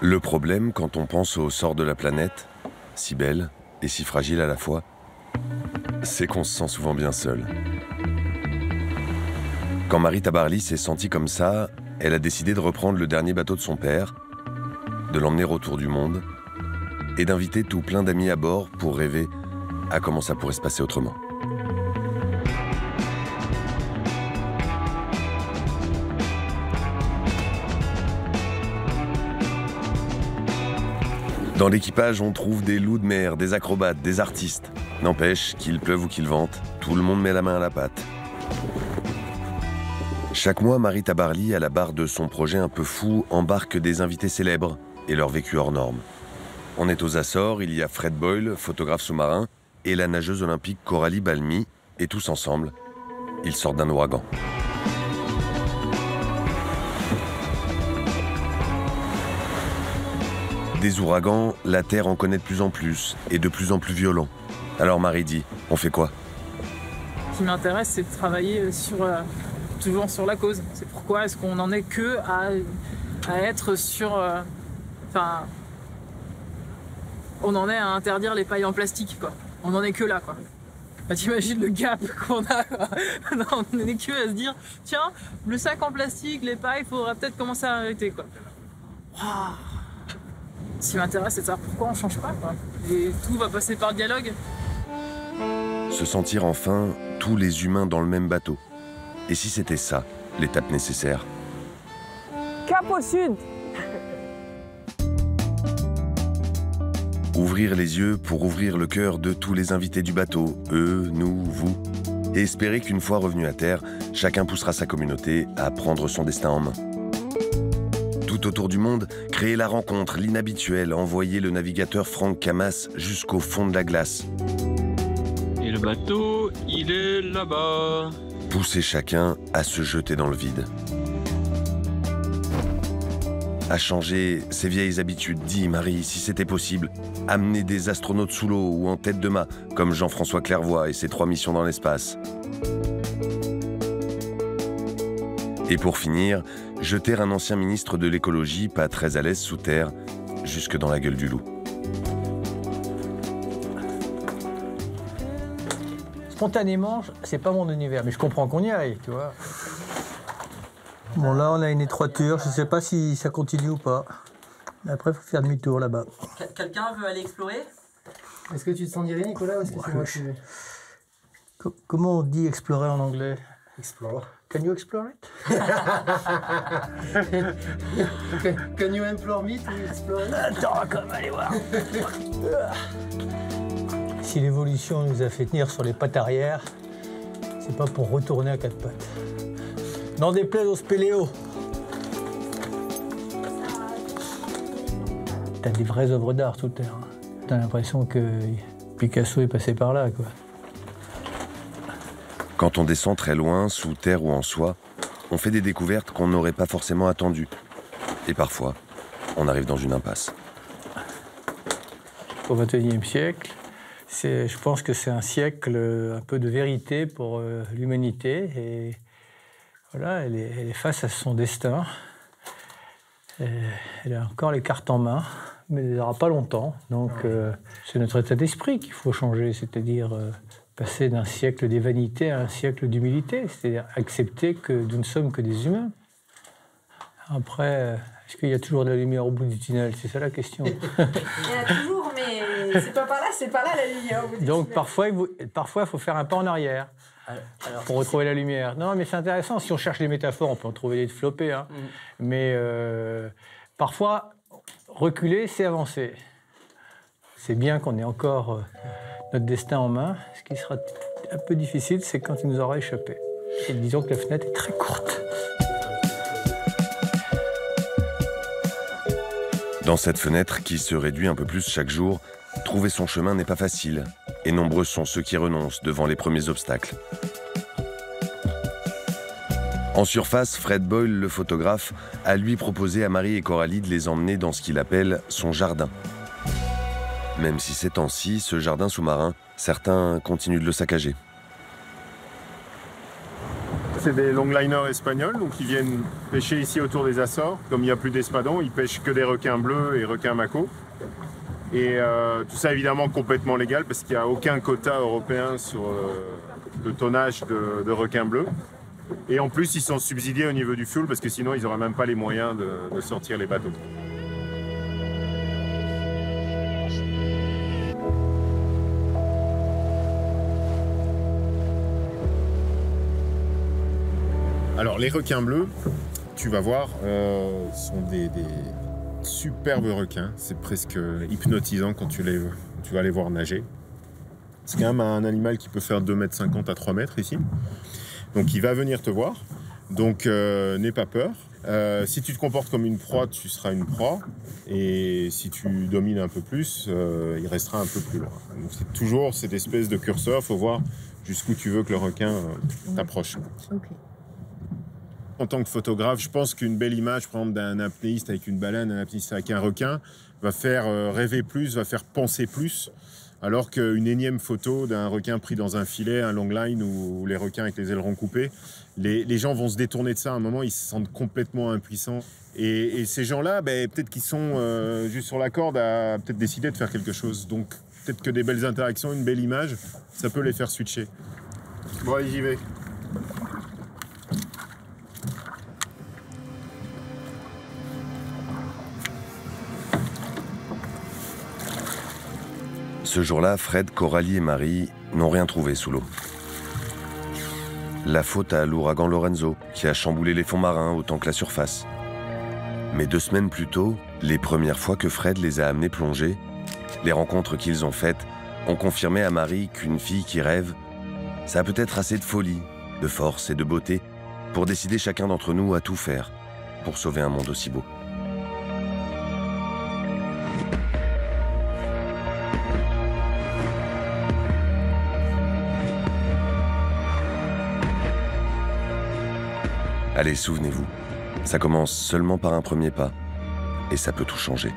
Le problème, quand on pense au sort de la planète, si belle et si fragile à la fois, c'est qu'on se sent souvent bien seul. Quand Marie Tabarly s'est sentie comme ça, elle a décidé de reprendre le dernier bateau de son père, de l'emmener autour du monde et d'inviter tout plein d'amis à bord pour rêver à comment ça pourrait se passer autrement. Dans l'équipage, on trouve des loups de mer, des acrobates, des artistes. N'empêche, qu'il pleuve ou qu'il vente, tout le monde met la main à la pâte. Chaque mois, Marie Tabarly, à la barre de son projet un peu fou, embarque des invités célèbres et leur vécu hors norme. On est aux Açores, il y a Fred Boyle, photographe sous-marin, et la nageuse olympique Coralie Balmy, et tous ensemble, ils sortent d'un ouragan. Des ouragans, la Terre en connaît de plus en plus, et de plus en plus violents. Alors Marie dit, on fait quoi? Ce qui m'intéresse, c'est de travailler toujours sur la cause. C'est pourquoi est-ce qu'on n'en est que à être sur... on en est à interdire les pailles en plastique, quoi. On en est que là, quoi. Bah, t'imagines le gap qu'on a, quoi. Non, on n'est que à se dire, tiens, le sac en plastique, les pailles, il faudra peut-être commencer à arrêter, quoi. Wow. Ce qui m'intéresse, c'est de savoir pourquoi on change pas, quoi. Et tout va passer par le dialogue. Se sentir enfin tous les humains dans le même bateau. Et si c'était ça, l'étape nécessaire? Cap au sud! Ouvrir les yeux pour ouvrir le cœur de tous les invités du bateau, eux, nous, vous. Et espérer qu'une fois revenu à terre, chacun poussera sa communauté à prendre son destin en main. Tout autour du monde, créer la rencontre, l'inhabituel, envoyer le navigateur Franck Camas jusqu'au fond de la glace. Et le bateau, il est là-bas. Pousser chacun à se jeter dans le vide. À changer ses vieilles habitudes, dit Marie, si c'était possible. Amener des astronautes sous l'eau ou en tête de mât, comme Jean-François Clairvoy et ses 3 missions dans l'espace. Et pour finir, jeter un ancien ministre de l'écologie, pas très à l'aise sous terre, jusque dans la gueule du loup. Spontanément, c'est pas mon univers, mais je comprends qu'on y aille, tu vois. Bon, là, on a une étroiture, je sais pas si ça continue ou pas. Après, il faut faire demi-tour là-bas. Quelqu'un veut aller explorer? Est-ce que tu te sens d'y aller, Nicolas, ou est-ce que c'est moi qui vais? Comment on dit explorer en anglais? Explore. Can you explore it? Can you implore me to explore it? Attends, comme allez voir. Si l'évolution nous a fait tenir sur les pattes arrière, c'est pas pour retourner à 4 pattes. N'en déplaise aux spéléos. T'as des vraies œuvres d'art sous terre. T'as l'impression que Picasso est passé par là, quoi. Quand on descend très loin, sous terre ou en soi, on fait des découvertes qu'on n'aurait pas forcément attendues. Et parfois, on arrive dans une impasse. Au XXIe siècle, je pense que c'est un siècle un peu de vérité pour l'humanité. Et voilà, elle est face à son destin. Elle a encore les cartes en main, mais elle n'aura pas longtemps. Donc c'est notre état d'esprit qu'il faut changer, c'est-à-dire passer d'un siècle des vanités à un siècle d'humilité, c'est-à-dire accepter que nous ne sommes que des humains. Après, est-ce qu'il y a toujours de la lumière au bout du tunnel? C'est ça la question. Il y en a toujours, mais c'est pas par là la lumière au bout du Donc tunnel. parfois, il faut faire un pas en arrière pour retrouver la lumière. Non, mais c'est intéressant. Si on cherche des métaphores, on peut en trouver des floppés. Hein. Mais parfois, reculer, c'est avancer. C'est bien qu'on ait encore notre destin en main. Ce qui sera un peu difficile, c'est quand il nous aura échappé. Et disons que la fenêtre est très courte. Dans cette fenêtre qui se réduit un peu plus chaque jour, trouver son chemin n'est pas facile. Et nombreux sont ceux qui renoncent devant les premiers obstacles. En surface, Fred Boyle, le photographe, a lui proposé à Marie et Coralie de les emmener dans ce qu'il appelle son jardin. Même si ces temps-ci, ce jardin sous-marin, certains continuent de le saccager. C'est des longliners espagnols, donc ils viennent pêcher ici autour des Açores. Comme il n'y a plus d'espadons, ils pêchent que des requins bleus et requins mako. Et tout ça évidemment complètement légal parce qu'il n'y a aucun quota européen sur le tonnage de requins bleus. Et en plus, ils sont subsidiés au niveau du fuel parce que sinon, ils n'auraient même pas les moyens de sortir les bateaux. Alors, les requins bleus, tu vas voir, sont des superbes requins. C'est presque hypnotisant quand tu vas les voir nager. C'est quand même un animal qui peut faire 2,50 m à 3 mètres ici. Donc il va venir te voir, donc n'aie pas peur. Si tu te comportes comme une proie, tu seras une proie. Et si tu domines un peu plus, il restera un peu plus loin. Donc c'est toujours cette espèce de curseur, il faut voir jusqu'où tu veux que le requin t'approche. Ok. En tant que photographe, je pense qu'une belle image, par exemple, d'un apnéiste avec une baleine, un apnéiste avec un requin, va faire rêver plus, va faire penser plus. Alors qu'une énième photo d'un requin pris dans un filet, un longline ou les requins avec les ailerons coupés, les gens vont se détourner de ça. À un moment, ils se sentent complètement impuissants. Et ces gens-là, peut-être qu'ils sont juste sur la corde à peut-être décider de faire quelque chose. Donc peut-être que des belles interactions, une belle image, ça peut les faire switcher. Bon, allez, j'y vais. Ce jour-là, Fred, Coralie et Marie n'ont rien trouvé sous l'eau. La faute à l'ouragan Lorenzo, qui a chamboulé les fonds marins autant que la surface. Mais 2 semaines plus tôt, les premières fois que Fred les a amenés plonger, les rencontres qu'ils ont faites ont confirmé à Marie qu'une fille qui rêve, ça a peut-être assez de folie, de force et de beauté pour décider chacun d'entre nous à tout faire pour sauver un monde aussi beau. Allez, souvenez-vous, ça commence seulement par un premier pas, et ça peut tout changer.